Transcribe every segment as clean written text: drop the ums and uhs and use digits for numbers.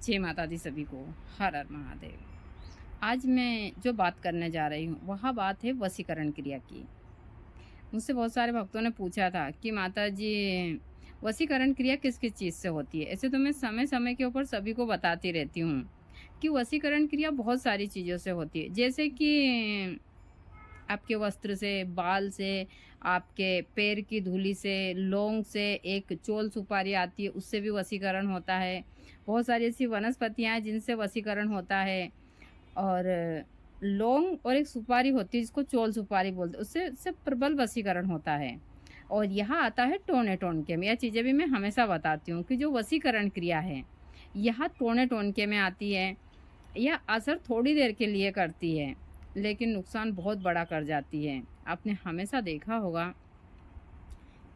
जय माता दी सभी को। हर हर महादेव। आज मैं जो बात करने जा रही हूँ वह बात है वशीकरण क्रिया की। मुझसे बहुत सारे भक्तों ने पूछा था कि माता जी, वशीकरण क्रिया किस किस चीज़ से होती है। ऐसे तो मैं समय समय के ऊपर सभी को बताती रहती हूँ कि वशीकरण क्रिया बहुत सारी चीज़ों से होती है। जैसे कि आपके वस्त्र से, बाल से, आपके पैर की धूली से, लौंग से, एक चोल सुपारी आती है उससे भी वशीकरण होता है। बहुत सारी ऐसी वनस्पतियाँ हैं जिनसे वशीकरण होता है। और लौंग और एक सुपारी होती है जिसको चोल सुपारी बोलते हैं, उससे प्रबल वशीकरण होता है। और यहाँ आता है टोने टोनके में। यह चीज़ें भी मैं हमेशा बताती हूँ कि जो वशीकरण क्रिया है, यह टोने टोनके में आती है। यह असर थोड़ी देर के लिए करती है, लेकिन नुकसान बहुत बड़ा कर जाती है। आपने हमेशा देखा होगा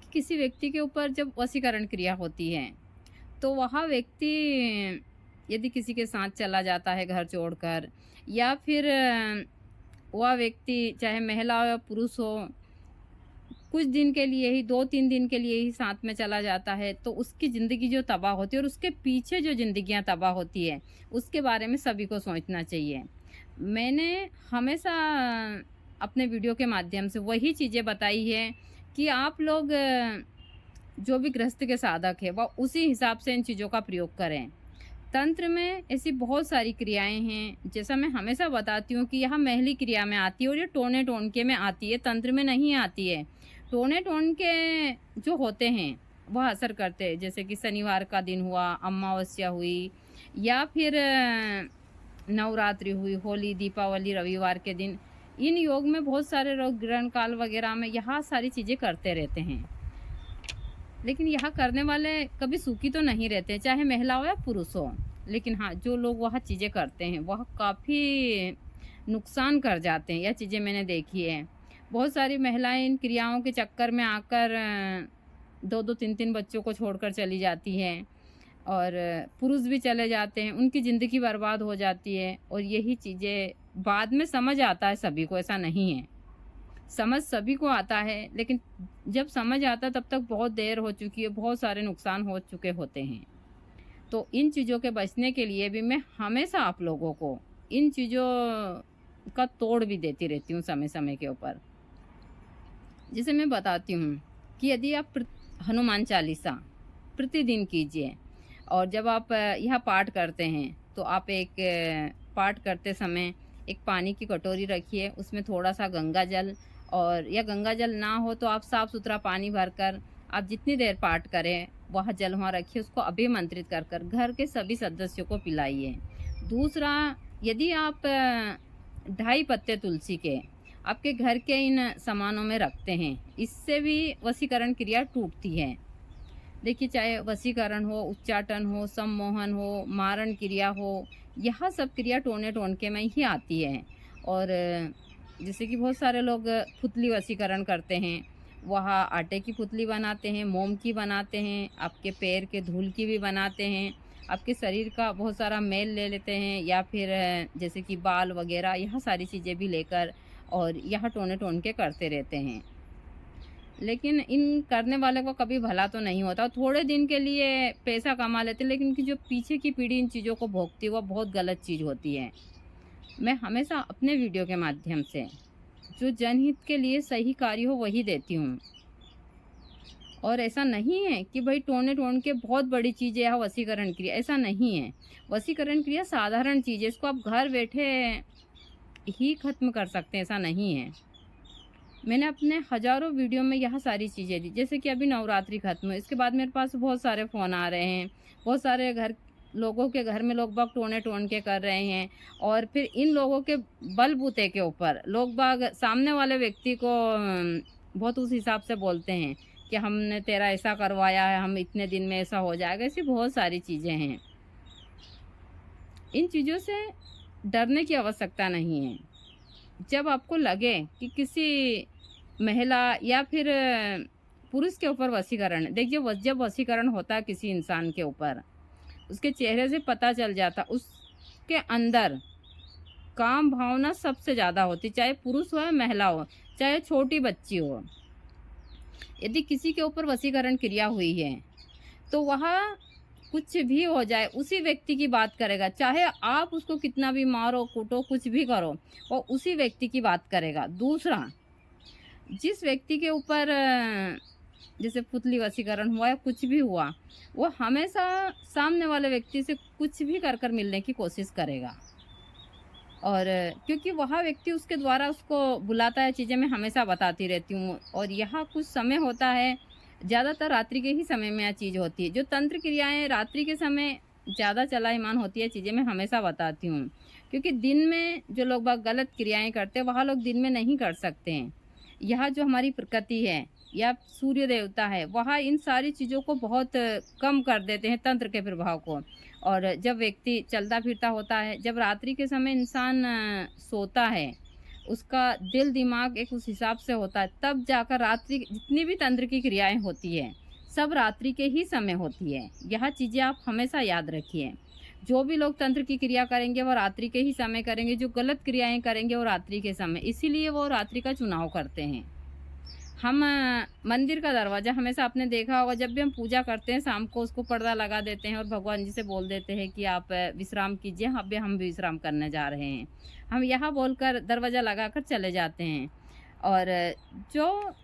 कि किसी व्यक्ति के ऊपर जब वशीकरण क्रिया होती है, तो वह व्यक्ति यदि किसी के साथ चला जाता है घर छोड़कर, या फिर वह व्यक्ति चाहे महिला हो या पुरुष हो, कुछ दिन के लिए ही 2-3 दिन के लिए ही साथ में चला जाता है, तो उसकी ज़िंदगी जो तबाह होती है और उसके पीछे जो ज़िंदगियाँ तबाह होती है, उसके बारे में सभी को सोचना चाहिए। मैंने हमेशा अपने वीडियो के माध्यम से वही चीज़ें बताई है कि आप लोग जो भी गृहस्थ के साधक है, वह उसी हिसाब से इन चीज़ों का प्रयोग करें। तंत्र में ऐसी बहुत सारी क्रियाएँ हैं, जैसा मैं हमेशा बताती हूँ कि यह महली क्रिया में आती है और ये टोने टोनके में आती है, तंत्र में नहीं आती है। टोने टोनके जो होते हैं, वह असर करते हैं, जैसे कि शनिवार का दिन हुआ, अमावस्या हुई, या फिर नवरात्रि हुई, होली, दीपावली, रविवार के दिन। इन योग में बहुत सारे लोग ग्रहण काल वगैरह में यह सारी चीज़ें करते रहते हैं। लेकिन यहाँ करने वाले कभी सुखी तो नहीं रहते, चाहे महिला हो या पुरुष हो। लेकिन हाँ, जो लोग वह चीज़ें करते हैं, वह काफ़ी नुकसान कर जाते हैं। यह चीज़ें मैंने देखी है। बहुत सारी महिलाएँ इन क्रियाओं के चक्कर में आकर 2-2 3-3 बच्चों को छोड़कर चली जाती हैं, और पुरुष भी चले जाते हैं, उनकी ज़िंदगी बर्बाद हो जाती है। और यही चीज़ें बाद में समझ आता है सभी को, ऐसा नहीं है। समझ सभी को आता है, लेकिन जब समझ आता है तब तक बहुत देर हो चुकी है, बहुत सारे नुकसान हो चुके होते हैं। तो इन चीज़ों के बचने के लिए भी मैं हमेशा आप लोगों को इन चीज़ों का तोड़ भी देती रहती हूँ समय-समय के ऊपर। जैसे मैं बताती हूँ कि यदि आप हनुमान चालीसा प्रतिदिन कीजिए, और जब आप यह पाठ करते हैं, तो आप एक पाठ करते समय एक पानी की कटोरी रखिए, उसमें थोड़ा-सा गंगा जल, और या गंगा जल ना हो तो आप साफ-सुथरा पानी भरकर आप जितनी देर पाठ करें, वह जल वहाँ रखिए, उसको अभिमंत्रित कर कर घर के सभी सदस्यों को पिलाइए। दूसरा, यदि आप 2.5 पत्ते तुलसी के आपके घर के इन सामानों में रखते हैं, इससे भी वशीकरण क्रिया टूटती है। देखिए, चाहे वशीकरण हो, उच्चाटन हो, सम्मोहन हो, मारण क्रिया हो, यह सब क्रिया टोने-टोनके में ही आती है। और जैसे कि बहुत सारे लोग पुतली वशीकरण करते हैं, वह आटे की पुतली बनाते हैं, मोम की बनाते हैं, आपके पैर के धूल की भी बनाते हैं, आपके शरीर का बहुत सारा मैल ले लेते हैं, या फिर जैसे कि बाल वगैरह, यह सारी चीज़ें भी लेकर और यह टोने-टोनके करते रहते हैं। लेकिन इन करने वाले को कभी भला तो नहीं होता। थोड़े दिन के लिए पैसा कमा लेते हैं, लेकिन इनकी जो पीछे की पीढ़ी इन चीज़ों को भोगती है, वो बहुत गलत चीज़ होती है। मैं हमेशा अपने वीडियो के माध्यम से जो जनहित के लिए सही कार्य हो वही देती हूँ। और ऐसा नहीं है कि भाई टोन के बहुत बड़ी चीज़ है या वशीकरण क्रिया, ऐसा नहीं है। वशीकरण क्रिया साधारण चीज़ है, इसको आप घर बैठे ही खत्म कर सकते हैं, ऐसा नहीं है। मैंने अपने हज़ारों वीडियो में यह सारी चीज़ें दी। जैसे कि अभी नवरात्रि खत्म हुई, इसके बाद मेरे पास बहुत सारे फ़ोन आ रहे हैं। बहुत सारे लोगों के घर में लोग बाग टोन के कर रहे हैं, और फिर इन लोगों के बलबूते के ऊपर लोग बाग सामने वाले व्यक्ति को बहुत उस हिसाब से बोलते हैं कि हमने तेरा ऐसा करवाया है, हम इतने दिन में ऐसा हो जाएगा। ऐसी बहुत सारी चीज़ें हैं। इन चीज़ों से डरने की आवश्यकता नहीं है। जब आपको लगे कि किसी महिला या फिर पुरुष के ऊपर वशीकरण, देखिए जब वशीकरण होता है किसी इंसान के ऊपर, उसके चेहरे से पता चल जाता उसके अंदर काम भावना सबसे ज़्यादा होती, चाहे पुरुष हो या महिला हो, चाहे छोटी बच्ची हो। यदि किसी के ऊपर वशीकरण क्रिया हुई है, तो वह कुछ भी हो जाए उसी व्यक्ति की बात करेगा, चाहे आप उसको कितना भी मारो कूटो कुछ भी करो, वो उसी व्यक्ति की बात करेगा। दूसरा, जिस व्यक्ति के ऊपर जैसे पुतली वशीकरण हुआ या कुछ भी हुआ, वो हमेशा सामने वाले व्यक्ति से कुछ भी कर कर मिलने की कोशिश करेगा। और क्योंकि वह व्यक्ति उसके द्वारा उसको बुलाता है, चीज़ें मैं हमेशा बताती रहती हूँ। और यहाँ कुछ समय होता है, ज़्यादातर रात्रि के ही समय में यह चीज़ होती है। जो तंत्र क्रियाएँ रात्रि के समय ज़्यादा चलायमान होती है, चीज़ें मैं हमेशा बताती हूँ। क्योंकि दिन में जो लोग बाग गलत क्रियाएँ करते हैं, वह लोग दिन में नहीं कर सकते हैं। यह जो हमारी प्रकृति है या सूर्य देवता है, वह इन सारी चीज़ों को बहुत कम कर देते हैं, तंत्र के प्रभाव को। और जब व्यक्ति चलता-फिरता होता है, जब रात्रि के समय इंसान सोता है, उसका दिल दिमाग एक उस हिसाब से होता है, तब जाकर रात्रि जितनी भी तंत्र की क्रियाएँ होती हैं, सब रात्रि के ही समय होती है। यह चीज़ें आप हमेशा याद रखिए। जो भी लोग तंत्र की क्रिया करेंगे, वो रात्रि के ही समय करेंगे, जो गलत क्रियाएँ करेंगे, वो रात्रि के समय, इसीलिए वो रात्रि का चुनाव करते हैं। हम मंदिर का दरवाज़ा हमेशा आपने देखा होगा, जब भी हम पूजा करते हैं शाम को उसको पर्दा लगा देते हैं और भगवान जी से बोल देते हैं कि आप विश्राम कीजिए, अभी हम भी विश्राम करने जा रहे हैं। हम यहाँ बोलकर दरवाज़ा लगाकर चले जाते हैं। और जो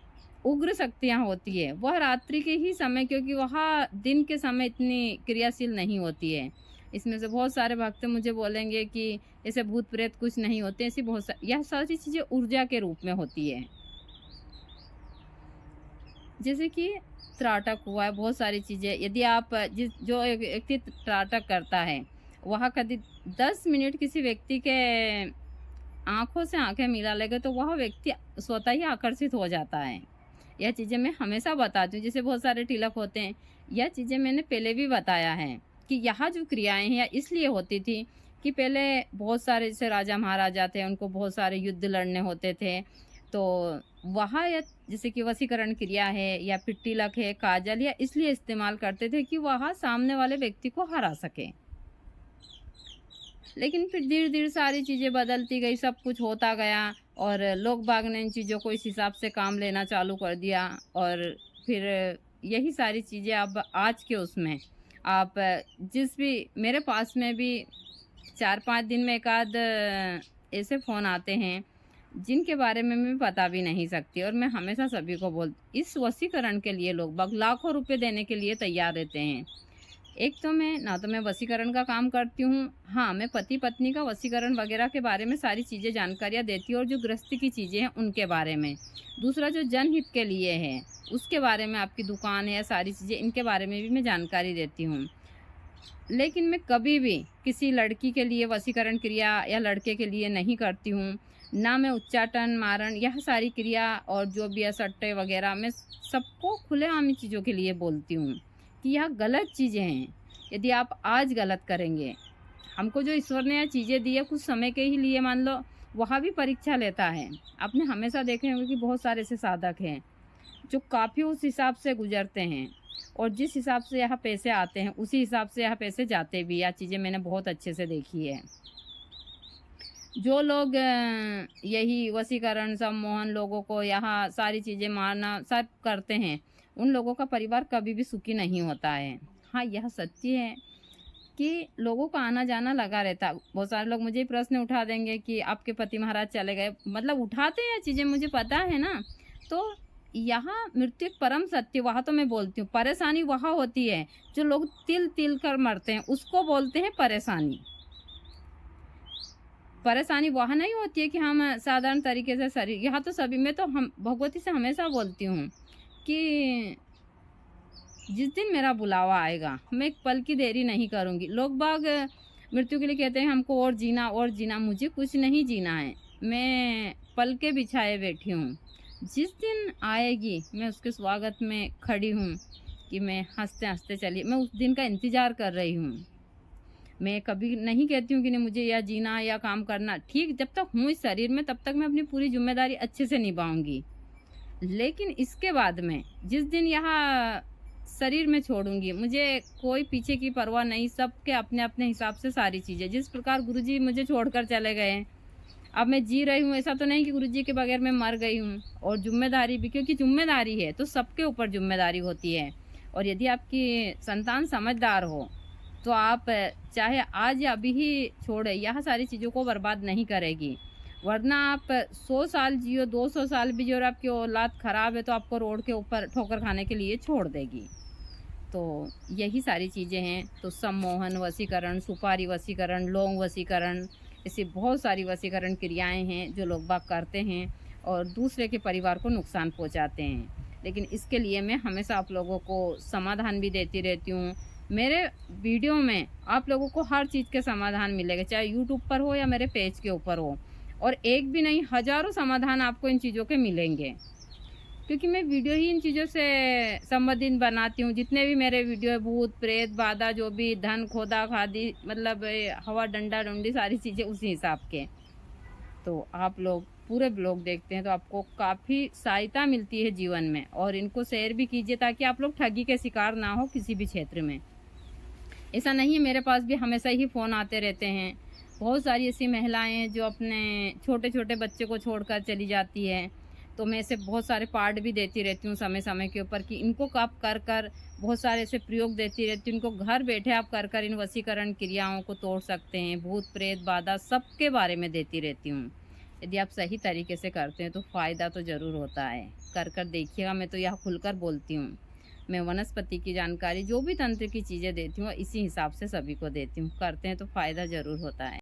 उग्र शक्तियाँ होती है वह रात्रि के ही समय, क्योंकि वह दिन के समय इतनी क्रियाशील नहीं होती है। इसमें से बहुत सारे भक्त मुझे बोलेंगे कि ऐसे भूत प्रेत कुछ नहीं होते, ऐसी यह सारी चीज़ें ऊर्जा के रूप में होती है। जैसे कि त्राटक हुआ है, बहुत सारी चीज़ें, यदि आप जो एक व्यक्ति त्राटक करता है, वह कभी 10 मिनट किसी व्यक्ति के आँखों से आँखें मिला लेगा, तो वह व्यक्ति स्वतः ही आकर्षित हो जाता है। यह चीज़ें मैं हमेशा बताती हूँ, जैसे बहुत सारे तिलक होते हैं, यह चीज़ें मैंने पहले भी बताया है कि यहाँ जो क्रियाएँ हैं इसलिए होती थी कि पहले बहुत सारे जैसे राजा महाराजा थे, उनको बहुत सारे युद्ध लड़ने होते थे। तो वहाँ या जैसे कि वशीकरण क्रिया है या फिर तिलक है, काजल, या इसलिए इस्तेमाल करते थे कि वहाँ सामने वाले व्यक्ति को हरा सके। लेकिन फिर धीरे-धीरे सारी चीज़ें बदलती गई, सब कुछ होता गया और लोग बाग ने इन चीज़ों को इस हिसाब से काम लेना चालू कर दिया। और फिर यही सारी चीज़ें अब आज के उसमें आप जिस भी मेरे पास में भी 4-5 दिन में एक आध ऐसे फ़ोन आते हैं जिनके बारे में मैं बता भी नहीं सकती। और मैं हमेशा सभी को इस वशीकरण के लिए लोग बाग लाखों रुपए देने के लिए तैयार रहते हैं। एक तो मैं वशीकरण का काम करती हूँ, हाँ, मैं पति-पत्नी का वशीकरण वगैरह के बारे में सारी चीज़ें जानकारियाँ देती हूँ और जो गृहस्थी की चीज़ें हैं उनके बारे में। दूसरा जो जनहित के लिए है, उसके बारे में, आपकी दुकान है या सारी चीज़ें, इनके बारे में भी मैं जानकारी देती हूँ। लेकिन मैं कभी भी किसी लड़की के लिए वशीकरण क्रिया या लड़के के लिए नहीं करती हूँ। ना मैं उच्चाटन, मारण, यह सारी क्रिया और जो भी है सट्टे वगैरह, मैं सबको खुलेआम चीज़ों के लिए बोलती हूँ कि यह गलत चीज़ें हैं। यदि आप आज गलत करेंगे, हमको जो ईश्वर ने यह चीज़ें दी है कुछ समय के ही लिए, मान लो, वह भी परीक्षा लेता है। आपने हमेशा देखे होंगे कि बहुत सारे ऐसे साधक हैं जो काफ़ी उस हिसाब से गुजरते हैं और जिस हिसाब से यहाँ पैसे आते हैं उसी हिसाब से यहाँ पैसे जाते भी। यह चीज़ें मैंने बहुत अच्छे से देखी है। जो लोग यही वशीकरण, सम्मोहन, लोगों को यहाँ सारी चीज़ें मारना सब करते हैं, उन लोगों का परिवार कभी भी सुखी नहीं होता है। हाँ, यह सच्ची है कि लोगों का आना जाना लगा रहता है। बहुत सारे लोग मुझे प्रश्न उठा देंगे कि आपके पति महाराज चले गए, मतलब उठाते हैं चीज़ें, मुझे पता है ना। तो यहाँ मृत्यु एक परम सत्य, वहाँ तो मैं बोलती हूँ। परेशानी वहाँ होती है जो लोग तिल तिल कर मरते हैं, उसको बोलते हैं परेशानी। परेशानी वहाँ नहीं होती है कि हम साधारण तरीके से शरीर, यहाँ तो सभी में, तो हम भगवती से हमेशा बोलती हूँ कि जिस दिन मेरा बुलावा आएगा मैं एक पल की देरी नहीं करूँगी। लोग बाग मृत्यु के लिए कहते हैं हमको और जीना और जीना, मुझे कुछ नहीं जीना है, मैं पल के बिछाए बैठी हूँ। जिस दिन आएगी मैं उसके स्वागत में खड़ी हूँ कि मैं हंसते हंसते चली, मैं उस दिन का इंतज़ार कर रही हूँ। मैं कभी नहीं कहती हूँ कि नहीं मुझे या जीना या काम करना, ठीक, जब तक हूँ इस शरीर में तब तक मैं अपनी पूरी जिम्मेदारी अच्छे से निभाऊंगी। लेकिन इसके बाद में जिस दिन यहाँ शरीर में छोड़ूंगी, मुझे कोई पीछे की परवाह नहीं, सबके अपने अपने हिसाब से सारी चीज़ें। जिस प्रकार गुरुजी मुझे छोड़कर चले गए, अब मैं जी रही हूँ, ऐसा तो नहीं कि गुरुजी के बगैर मैं मर गई हूँ। और जिम्मेदारी भी, क्योंकि जिम्मेदारी है तो सबके ऊपर जिम्मेदारी होती है। और यदि आपकी संतान समझदार हो तो आप चाहे आज या अभी ही छोड़े, यह सारी चीज़ों को बर्बाद नहीं करेगी। वरना आप 100 साल जियो, 200 साल भी जियो और आपकी औलाद खराब है तो आपको रोड के ऊपर ठोकर खाने के लिए छोड़ देगी। तो यही सारी चीज़ें हैं। तो सम्मोहन वशीकरण, सुपारी वशीकरण, लौंग वशीकरण, ऐसी बहुत सारी वशीकरण क्रियाएँ हैं जो लोग बाग करते हैं और दूसरे के परिवार को नुकसान पहुँचाते हैं। लेकिन इसके लिए मैं हमेशा आप लोगों को समाधान भी देती रहती हूँ। मेरे वीडियो में आप लोगों को हर चीज़ के समाधान मिलेगा, चाहे यूट्यूब पर हो या मेरे पेज के ऊपर हो। और एक भी नहीं, हज़ारों समाधान आपको इन चीज़ों के मिलेंगे। क्योंकि मैं वीडियो ही इन चीज़ों से संबंधित बनाती हूँ। जितने भी मेरे वीडियो है, भूत, प्रेत, बाधा, जो भी धन, खोदा, खादी, मतलब हवा, डंडा, डंडी, सारी चीज़ें उसी हिसाब के। तो आप लोग पूरे ब्लॉग देखते हैं तो आपको काफ़ी सहायता मिलती है जीवन में, और इनको शेयर भी कीजिए ताकि आप लोग ठगी के शिकार ना हो किसी भी क्षेत्र में। ऐसा नहीं है, मेरे पास भी हमेशा ही फ़ोन आते रहते हैं। बहुत सारी ऐसी महिलाएँ हैं जो अपने छोटे-छोटे बच्चे को छोड़कर चली जाती हैं। तो मैं ऐसे बहुत सारे पार्ट भी देती रहती हूँ समय-समय के ऊपर कि इनको आप कर बहुत सारे ऐसे प्रयोग देती रहती हूँ। इनको घर बैठे आप कर इन वशीकरण क्रियाओं को तोड़ सकते हैं। भूत, प्रेत, बाधा सबके बारे में देती रहती हूँ। यदि आप सही तरीके से करते हैं तो फ़ायदा तो ज़रूर होता है। कर देखिएगा, मैं तो यह खुलकर बोलती हूँ। मैं वनस्पति की जानकारी, जो भी तंत्र की चीज़ें देती हूँ, इसी हिसाब से सभी को देती हूँ। करते हैं तो फ़ायदा ज़रूर होता है।